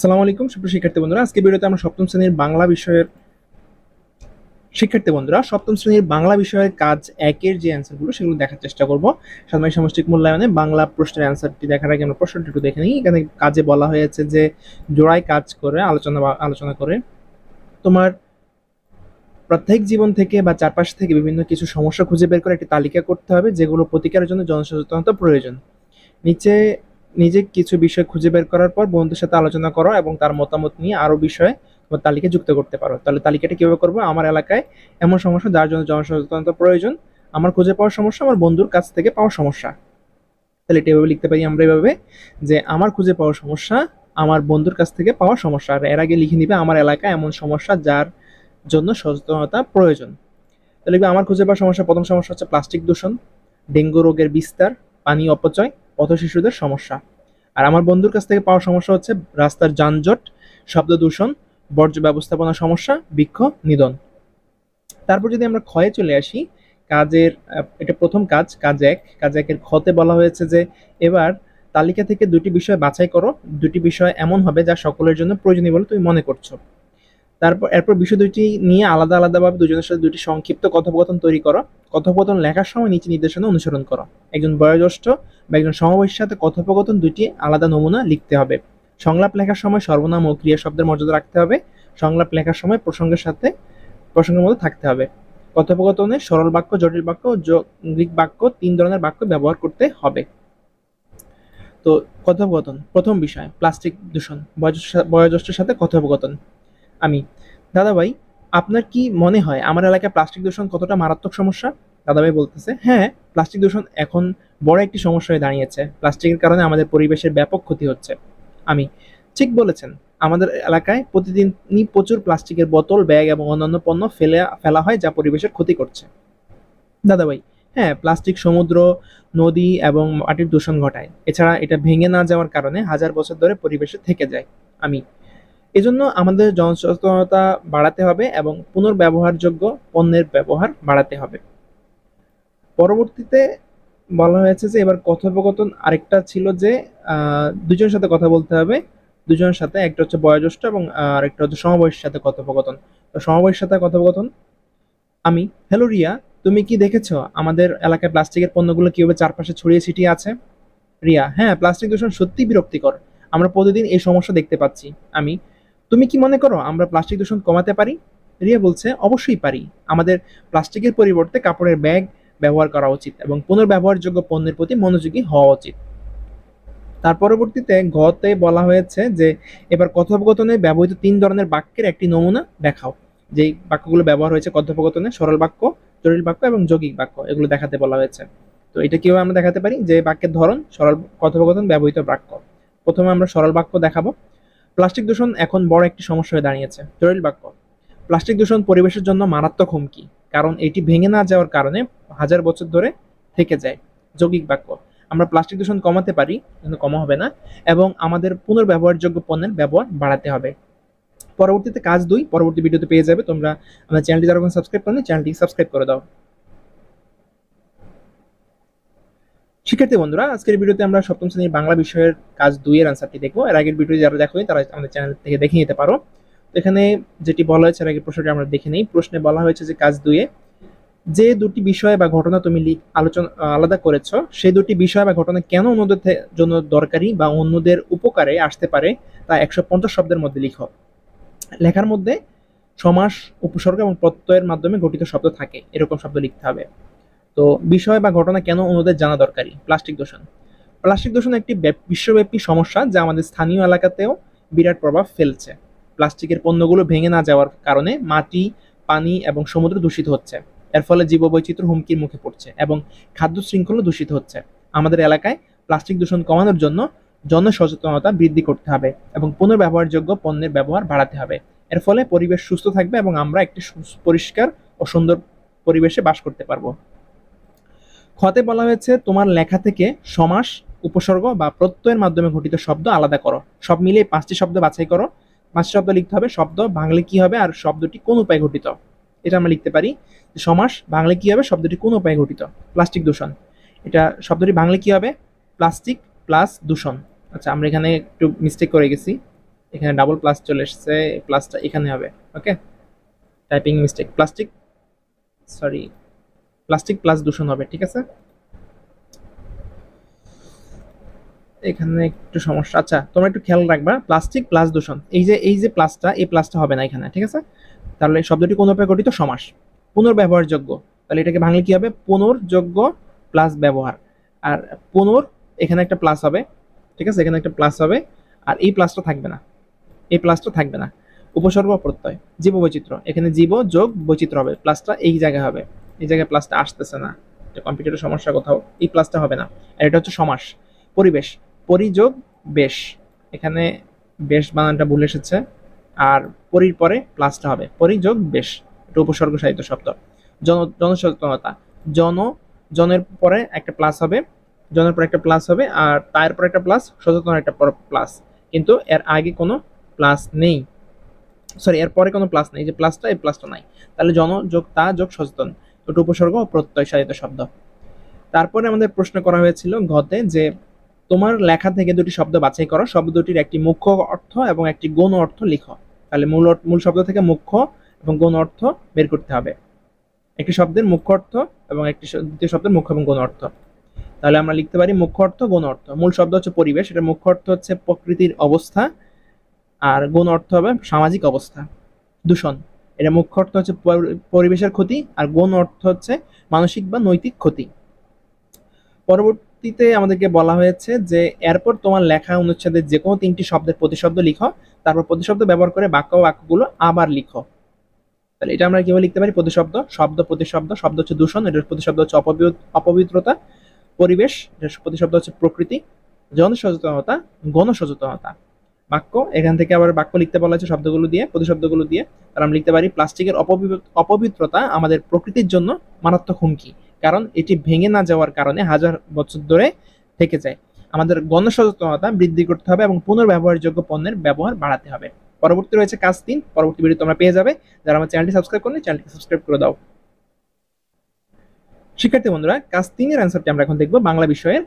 আসসালামু আলাইকুম সুপ্রিয় শিক্ষার্থী বন্ধুরা, আজকে ভিডিওতে আমরা সপ্তম শ্রেণীর বাংলা বিষয়ের কাজ একের যে অ্যান্সারগুলো সেগুলো দেখার চেষ্টা করব। সাময়িক সামষ্টিক মূল্যায়নে বাংলা প্রশ্নের অ্যান্সারটি দেখার আগে আমরা প্রশ্নটি একটু দেখে নিই। এখানে কাজে বলা হয়েছে যে জোড়ায় কাজ করে আলোচনা করে তোমার প্রত্যেক জীবন থেকে বা চারপাশ থেকে বিভিন্ন কিছু সমস্যা খুঁজে বের করে একটি তালিকা করতে হবে, যেগুলো প্রতিকারের জন্য জনসচেতনতা প্রয়োজন। নিচে নিজে কিছু বিষয় খুঁজে বের করার পর বন্ধুদের সাথে আলোচনা করো এবং তার মতামত নিয়ে আরো বিষয়ে তোমার তালিকা যুক্ত করতে পারো। তাহলে তালিকাটা কিভাবে করবো? আমার এলাকায় এমন সমস্যা যার জন্য জনসচেতনতা প্রয়োজন, আমার খুঁজে পাওয়ার সমস্যা, আমার বন্ধুর কাছ থেকে পাওয়ার সমস্যা। তাহলে এটা এভাবে লিখতে পারি আমরা এভাবে, যে আমার খুঁজে পাওয়ার সমস্যা, আমার বন্ধুর কাছ থেকে পাওয়ার সমস্যা। আর এর আগে লিখে নিবে আমার এলাকায় এমন সমস্যা যার জন্য সচেতনতা প্রয়োজন। তাহলে লিখবে আমার খুঁজে পাওয়ার সমস্যা। প্রথম সমস্যা হচ্ছে প্লাস্টিক দূষণ, ডেঙ্গু রোগের বিস্তার, পানি অপচয়, পথ শিশুদের সমস্যা। আর আমার বন্ধুর কাছ থেকে পাওয়ার সমস্যা হচ্ছে রাস্তার যানজট, শব্দ দূষণ, বর্জ্য ব্যবস্থাপনা সমস্যা, বৃক্ষ নিধন। তারপর যদি আমরা ক্ষয়ে চলে আসি, কাজের এটা প্রথম কাজ, কাজ একের ক্ষতে বলা হয়েছে যে এবার তালিকা থেকে দুটি বিষয় বাছাই করো, দুটি বিষয় এমন হবে যা সকলের জন্য প্রয়োজনীয় বলে তুমি মনে করছো। এরপর বিষয় দুটি নিয়ে আলাদা আলাদাভাবে দুজনের সাথে দুটি সংক্ষিপ্ত কথোপকথন তৈরি করো। কথোপকথন লেখার সময় নিচে নির্দেশনা অনুসরণ করো। একজন বয়োজ্যেষ্ঠ বা একজন সমবয়সীর সাথে কথোপকথন দুটি আলাদা নমুনা লিখতে হবে। সংলাপ লেখার সময় সর্বনাম ও ক্রিয়া শব্দের মর্যাদা রাখতে হবে। সংলাপ লেখার সময় প্রসঙ্গের মধ্যে থাকতে হবে। কথোপকথনে সরল বাক্য, জটিল বাক্য ও যৌগিক বাক্য, তিন ধরনের বাক্য ব্যবহার করতে হবে। তো কথোপকথন, প্রথম বিষয় প্লাস্টিক দূষণ। বয়োজ্যেষ্ঠের সাথে কথোপকথন। আমি: দাদাভাই, আপনার কি মনে হয় আমার এলাকায় প্লাস্টিক দূষণ কতটা মারাত্মক সমস্যা? দাদাভাই বলতেছে, হ্যাঁ, প্লাস্টিক দূষণ এখন বড় একটি সমস্যা হয়ে দাঁড়িয়েছে। প্লাস্টিকের কারণে আমাদের পরিবেশের ব্যাপক ক্ষতি হচ্ছে। আমি: ঠিক বলেছেন, আমাদের এলাকায় প্রতিদিনই প্রচুর প্লাস্টিকের বোতল, ব্যাগ এবং অন্যান্য পণ্য ফেলা হয় যা পরিবেশের ক্ষতি করছে। দাদাভাই: হ্যাঁ, প্লাস্টিক সমুদ্র, নদী এবং মাটির দূষণ ঘটায়। এছাড়া এটা ভেঙে না যাওয়ার কারণে হাজার বছর ধরে পরিবেশে থেকে যায়। আমি: এজন্য আমাদের জনসচেতনতা বাড়াতে হবে এবং পুনর্ব্যবহারযোগ্য পণ্যের ব্যবহার বাড়াতে হবে। পরবর্তীতে বলা হয়েছে যে এবার কথোপকথন আরেকটা ছিল যে দুজনের সাথে কথা বলতে হবে। দুজনের সাথে, একটা হচ্ছে বয়োজ্যেষ্ঠ এবং আরেকটা হচ্ছে সমবয়সীর সাথে কথোপকথন। তো সমবয়সীর সাথে কথোপকথন। আমি: হ্যালো রিয়া, তুমি কি দেখেছো আমাদের এলাকায় প্লাস্টিকের পণ্যগুলো কিভাবে চারপাশে ছড়িয়ে ছিটিয়ে আছে? রিয়া: হ্যাঁ, প্লাস্টিক দূষণ সত্যিই বিরক্তিকর। আমরা প্রতিদিন এই সমস্যা দেখতে পাচ্ছি। আমি: তুমি কি মনে করো আমরা প্লাস্টিক দূষণ কমাতে পারি? রিয়া বলছে, অবশ্যই পারি। আমাদের প্লাস্টিকের পরিবর্তে কাপড়ের ব্যাগ ব্যবহার করা উচিত এবং পুনর্ব্যবহারযোগ্য পণ্যের প্রতি মনোযোগী হওয়া উচিত। তার পরবর্তীতে গতে বলা হয়েছে যে এবার কথোপকথনে ব্যবহৃত তিন ধরনের বাক্যের একটি নমুনা দেখাও। যেই বাক্যগুলো ব্যবহার হয়েছে কথোপকথনে: সরল বাক্য, জটিল বাক্য এবং যৌগিক বাক্য, এগুলো দেখাতে বলা হয়েছে। তো এটা কিভাবে আমরা দেখাতে পারি? যে বাক্যের ধরন, সরল কথোপকথন, ব্যবহৃত বাক্য। প্রথমে আমরা সরল বাক্য দেখাবো। প্লাস্টিক দূষণ এখন বড় একটি সমস্যা হয়ে দাঁড়িয়েছে। জটিল বাক্য: প্লাস্টিক দূষণ পরিবেশের জন্য মারাত্মক হুমকি, কারণ এটি ভেঙে না যাওয়ার কারণে হাজার বছর ধরে থেকে যায়। যৌগিক বাক্য: আমরা প্লাস্টিক দূষণ কমাতে পারি, কিন্তু কমা হবে না, এবং আমাদের পুনর্ব্যবহারযোগ্য পণ্যের ব্যবহার বাড়াতে হবে। পরবর্তীতে কাজ 2 পরবর্তী ভিডিওতে পেয়ে যাবে। তোমরা আমাদের চ্যানেলটি যারা এখন সাবস্ক্রাইব করনি, চ্যানেলটি সাবস্ক্রাইব করে দাও। শিক্ষার্থী বন্ধুরা, আজকের ভিডিওতে আমরা সপ্তম শ্রেণীর বাংলা বিষয়ের কাজ 2 এর অ্যান্সারটি দেখবো। এর আগের ভিডিও যারা দেখোনি তারা আমাদের চ্যানেল থেকে দেখে নিতে পারো। তো এখানে যেটি বলা হয়েছে, এর আগের প্রশ্নটি আমরা দেখে নেই। প্রশ্নে বলা হয়েছে যে কাজ 2 এ যে দুটি বিষয় বা ঘটনা তুমি আলাদা করেছো, সেই দুটি বিষয় বা ঘটনা কেন অন্যদের জন্য দরকারি বা অন্যদের উপকারে আসতে পারে তা 150 শব্দের মধ্যে লিখো। লেখার মধ্যে সমাস, উপসর্গ এবং প্রত্যয়ের মাধ্যমে গঠিত শব্দ থাকে, এরকম শব্দ লিখতে হবে। তো বিষয় বা ঘটনা কেন অন্যদের জানা দরকারি? প্লাস্টিক দূষণ। প্লাস্টিক দূষণ একটি বিশ্বব্যাপী সমস্যা যা আমাদের স্থানীয় এলাকাতেও বিরাট প্রভাব ফেলছে। প্লাস্টিকের পণ্যগুলো ভেঙে না যাওয়ার কারণে মাটি, পানি এবং সমুদ্র দূষিত হচ্ছে। এর ফলে জীববৈচিত্র্য হুমকির মুখে পড়ছে এবং খাদ্য শৃঙ্খলা দূষিত হচ্ছে। আমাদের এলাকায় প্লাস্টিক দূষণ কমানোর জন্য জনসচেতনতা বৃদ্ধি করতে হবে এবং পুনর্ব্যবহারযোগ্য পণ্যের ব্যবহার বাড়াতে হবে। এর ফলে পরিবেশ সুস্থ থাকবে এবং আমরা একটি পরিষ্কার ও সুন্দর পরিবেশে বাস করতে পারবো। খতে বলা হয়েছে তোমার লেখা থেকে সমাস, উপসর্গ বা প্রত্যয়ের মাধ্যমে গঠিত শব্দ আলাদা করো। সব মিলিয়ে 5টি শব্দ বাছাই করো। 5টি শব্দ লিখতে হবে। শব্দ ভাঙলে কি হবে আর শব্দটি কোন উপায়ে গঠিত, এটা আমরা লিখতে পারি। সমাস ভাঙলে কি হবে, শব্দটি কোন উপায়ে গঠিত। প্লাস্টিক দূষণ, এটা শব্দটি ভাঙলে কি হবে, প্লাস্টিক প্লাস দূষণ। আচ্ছা, আমরা এখানে একটু মিস্টেক করে গেছি, এখানে ডাবল প্লাস চলে এসেছে, প্লাসটা এখানে হবে। Okay, typing mistake, plastic sorry plastic plus দূষণ হবে, ঠিক আছে। এখানে একটু সমস্যা, আচ্ছা তোমরা একটু খেয়াল রাখবা, প্লাস্টিক প্লাস দূষণ, এই যে প্লাসটা, এই প্লাসটা হবে না এখানে, ঠিক আছে। তাহলে শব্দটি কোন উপায়ে গঠিত? সমাস। পুনর্ব্যবহারযোগ্য, তাহলে এটাকে ভাঙলে কি হবে? পুনর্যোগ্য প্লাস ব্যবহার। আর পুনর, এখানে একটা প্লাস হবে, ঠিক আছে, এখানে একটা প্লাস হবে, আর এই প্লাসটা থাকবে না, এই প্লাসটা থাকবে না। উপসর্গ প্রত্যয়, জীব বৈচিত্র্য, এখানে জীব যোগ বৈচিত্র্য হবে, প্লাসটা এই জায়গায় হবে, এই জায়গায় প্লাসটা আসতেছে না, কম্পিউটারের সমস্যা কোথাও, এই প্লাসটা হবে না। আর এটা হচ্ছে সমাস। পরিবেশ, পরিযোগ বেশ, এখানে বেশ বানানটা ভুল এসেছে, আর পরির পরে প্লাসটা হবে, পরিযোগ বেশ, এটা উপসর্গ সাহিত্য শব্দ। জনসচেতনতা, জনের পরে একটা প্লাস হবে, জনের পরে একটা প্লাস হবে, আর তার পরে একটা প্লাস, সচেতন একটা প্লাস, কিন্তু এর আগে কোনো প্লাস নেই, সরি এর পরে কোনো প্লাস নেই, যে প্লাসটা, এই প্লাসটা নাই, তাহলে জন যোগ তা যোগ সচেতন, ওটা উপসর্গ ও প্রত্যয় সাহিত্য শব্দ। তারপরে আমাদের প্রশ্ন করা হয়েছিল ঘতে যে তোমার লেখা থেকে দুটি শব্দ বাছাই করো, শব্দ দুটির একটি মুখ্য অর্থ এবং একটি গৌণ অর্থ লিখো। তাহলে মূল শব্দ থেকে মুখ্য এবং গৌণ অর্থ বের করতে হবে, একটি শব্দের মুখ্য অর্থ এবং একটি দ্বিতীয় শব্দের মুখ্য এবং গৌণ অর্থ। তাহলে আমরা লিখতে পারি মুখ্য অর্থ, গৌণ অর্থ। মূল শব্দ হচ্ছে পরিবেশ, এটা মুখ্য অর্থ হচ্ছে প্রকৃতির অবস্থা, আর গৌণ অর্থ হবে সামাজিক অবস্থা। দূষণ, এটা মুখ্য অর্থ হচ্ছে পরিবেশের ক্ষতি, আর গৌণ অর্থ হচ্ছে মানসিক বা নৈতিক ক্ষতি। পরবর্তীতে আমাদেরকে বলা হয়েছে যে এরপর তোমার লেখা অনুচ্ছেদের যে কোনো তিনটি শব্দের প্রতিশব্দ লিখো, তারপর প্রতিশব্দ ব্যবহার করে বাক্যগুলো আবার লিখো। তাহলে এটা আমরা কিভাবে লিখতে পারি? প্রতিশব্দ, শব্দ প্রতিশব্দ, শব্দ হচ্ছে দূষণ, এটার প্রতিশব্দ হচ্ছে অপবিত্রতা। পরিবেশ, এটার প্রতিশব্দ হচ্ছে প্রকৃতি। জনসচেতনতা, গণসচেতনতা। বাক্য, এখান থেকে আবার বাক্য লিখতে বলা হয়েছে শব্দগুলো দিয়ে, প্রতিশব্দগুলো দিয়ে। তাহলে আমরা লিখতে পারি প্লাস্টিকের অপবিত্রতা আমাদের প্রকৃতির জন্য মারাত্মক হুমকি, কারণ এটি ভেঙে না যাওয়ার কারণে হাজার বছর ধরে থেকে যায়। আমাদের গণসচেতনতা বৃদ্ধি করতে হবে এবং পুনর্ব্যবহারযোগ্য পণ্যের ব্যবহার বাড়াতে হবে। পরবর্তী রয়েছে কাজ 3, পরবর্তী ভিডিও তোমরা পেয়ে যাবে। যারা আমার চ্যানেলটি সাবস্ক্রাইব করলে চ্যানেলটি সাবস্ক্রাইব করে দাও। শিক্ষার্থী বন্ধুরা, কাজ 3 এর অ্যান্সারটি আমরা এখন দেখব, বাংলা বিষয়ের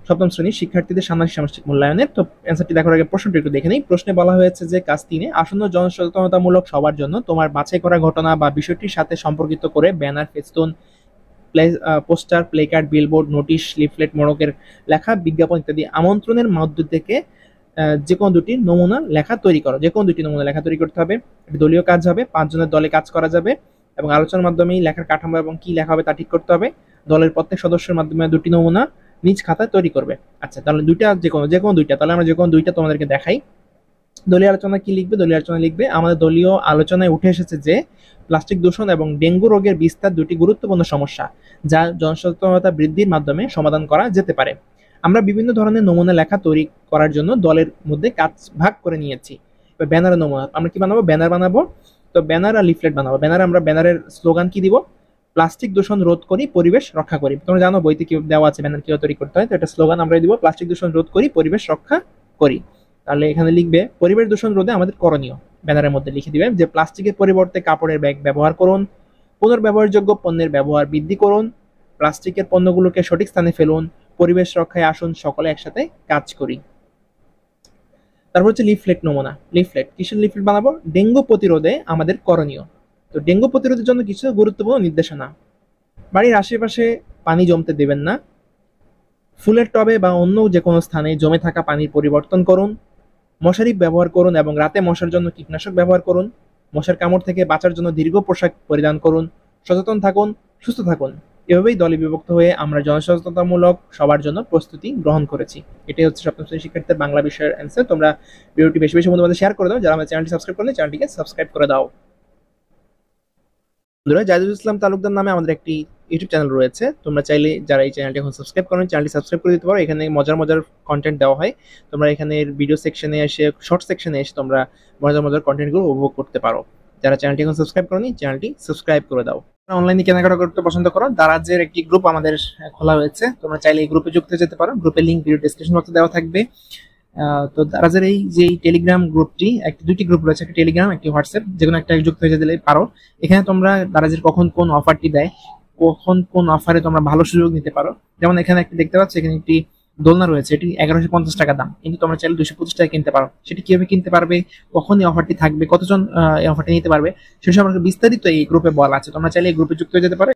সপ্তম শ্রেণীর শিক্ষার্থীদের ষান্মাসিক সামষ্টিক মূল্যায়নের। তো অ্যান্সারটি দেখার আগে প্রশ্নটি একটু দেখে নেই। প্রশ্নে বলা হয়েছে যে কাজ 3-এ আসন্ন জনসচেতনতামূলক সবার জন্য তোমার বাছাই করা ঘটনা বা বিষয়টির সাথে সম্পর্কিত করে banner, festoon, poster, placard, billboard, notice, leaflet, মোড়কের লেখা, বিজ্ঞাপন ইত্যাদি আমন্ত্রণের মধ্য থেকে যে কোনো দুটি নমুনা লেখা তৈরি করো। যে কোনো দুটি নমুনা লেখা তৈরি করতে হবে। দলীয় কাজ হবে, 5 জনের দলে কাজ করা যাবে এবং আলোচনার মাধ্যমেই লেখার কাঠামো এবং কি লেখা হবে তা ঠিক করতে হবে। দলের প্রত্যেক সদস্যের মাধ্যমে দুটি নমুনা নিজ খাতায় তৈরি করবে। আচ্ছা, তাহলে দুইটা, যে কোনো দুইটা, তাহলে আমরা যে কোনো দুইটা তোমাদেরকে দেখাই। দলীয় আলোচনা কি লিখবে? দলীয় আলোচনা লিখবে, আমাদের দলীয় আলোচনায় উঠে এসেছে যে প্লাস্টিক দূষণ এবং ডেঙ্গু রোগের বিস্তার দুটি গুরুত্বপূর্ণ সমস্যা, যা জনসচেতনতা বৃদ্ধির মাধ্যমে সমাধান করা যেতে পারে। আমরা বিভিন্ন ধরনের নমুনা লেখা তৈরি করার জন্য দলের মধ্যে কাজ ভাগ করে নিয়েছি। ব্যানারের নমুনা আমরা কি বানাবো? ব্যানার বানাবো। তো ব্যানার আর লিফলেট বানাবো। ব্যানারের স্লোগান কি দিব? প্লাস্টিক দূষণ রোধ করি, পরিবেশ রক্ষা করি। তোমরা জানো বইতে কি দেওয়া আছে ব্যানার কিভাবে তৈরি করতে হয়। তো এটা স্লোগান আমরা দিব, প্লাস্টিক দূষণ রোধ করি, পরিবেশ রক্ষা করি। তাহলে এখানে লিখবে পরিবেশ দূষণ রোধে আমাদের করণীয়, ব্যানারের মধ্যে লিখে দিবে যে প্লাস্টিকের পরিবর্তে কাপড়ের ব্যাগ ব্যবহার করুন, পুনর্ব্যবহারযোগ্য পণ্যের ব্যবহার বৃদ্ধি করুন, প্লাস্টিকের পণ্যগুলোকে সঠিক স্থানে ফেলুন, পরিবেশ রক্ষায় আসুন, সকলে একসাথে কাজ করি। তারপর হচ্ছে লিফলেট নমুনা। লিফলেট, কিসের লিফলেট বানাবো? ডেঙ্গু প্রতিরোধে আমাদের করণীয়। তো ডেঙ্গু প্রতিরোধের জন্য কিছু গুরুত্বপূর্ণ নির্দেশনা। বাড়ির আশেপাশে পানি জমতে দেবেন না, ফুলের টবে বা অন্য যে কোনো স্থানে জমে থাকা পানির পরিবর্তন করুন, মশারি ব্যবহার করুন এবং রাতে মশার জন্য কীটনাশক ব্যবহার করুন, মশার কামড় থেকে বাঁচার জন্য দীর্ঘ পোশাক পরিধান করুন, সচেতন থাকুন, সুস্থ থাকুন। এভাবেই দলে বিভক্ত হয়ে আমরা জনসচেতনতামূলক সবার জন্য প্রস্তুতি গ্রহণ করেছি। এটাই হচ্ছে সপ্তম শ্রেণীর শিক্ষার্থীদের বাংলা বিষয়ের অ্যান্সার। তোমরা ভিডিওটি বেশি বেশি বন্ধুদের শেয়ার করে দাও। যারা আমার চ্যানেলটি সাবস্ক্রাইব করলে চ্যানেলটিকে সাবস্ক্রাইব করে দাও। বন্ধুরা, জাহিদুল ইসলাম তালুকদার নামে আমাদের একটি ইউটিউব চ্যানেল রয়েছে। তোমরা চাইলে যারা এই চ্যানেলটি এখন সাবস্ক্রাইব করেন, চ্যানেলটি সাবস্ক্রাইব করে দিতে পারো। এখানে মজার মজার কন্টেন্ট দেওয়া হয়। তোমরা এখানে ভিডিও সেকশনে এসে, শর্ট সেকশনে এসে তোমরা মজার মজার কন্টেন্টগুলো উপভোগ করতে পারো। যারা চ্যানেলটি এখন সাবস্ক্রাইব করনি, চ্যানেলটি সাবস্ক্রাইব করে দাও। অনলাইনে কেনাকাটা করতে পছন্দ করো, দারাজের একটি গ্রুপ আমাদের খোলা হয়েছে। তোমরা চাইলে এই গ্রুপে যুক্ত হতে যেতে পারো। গ্রুপের লিঙ্ক ভিডিও ডেসক্রিপশন বক্সে দেওয়া থাকবে। তো দারাজের এই যে টেলিগ্রাম গ্রুপটি, দুটি গ্রুপ রয়েছে, একটা টেলিগ্রাম, একটি হোয়াটসঅ্যাপ, যে কোনো একটা যুক্ত হয়ে যেতে পারো। এখানে তোমরা দারাজের কখন কোন অফারটি দেয়, কখন কোন অফারে তোমরা ভালো সুযোগ নিতে পারো। যেমন এখানে একটি দেখতে পাচ্ছ, এখানে একটি দোলনা রয়েছে, এটি 1150 টাকা দাম, কিন্তু তোমরা চাইলে 225 টাকা কিনতে পারো। সেটি কিভাবে কিনতে পারবে, কখন এই অফারটি থাকবে, কতজন এই অফারটি নিতে পারবে, সে সম্পর্কে বিস্তারিত এই গ্রুপে বলা আছে। তোমরা চাইলে এই গ্রুপে যুক্ত হয়ে যেতে পারো।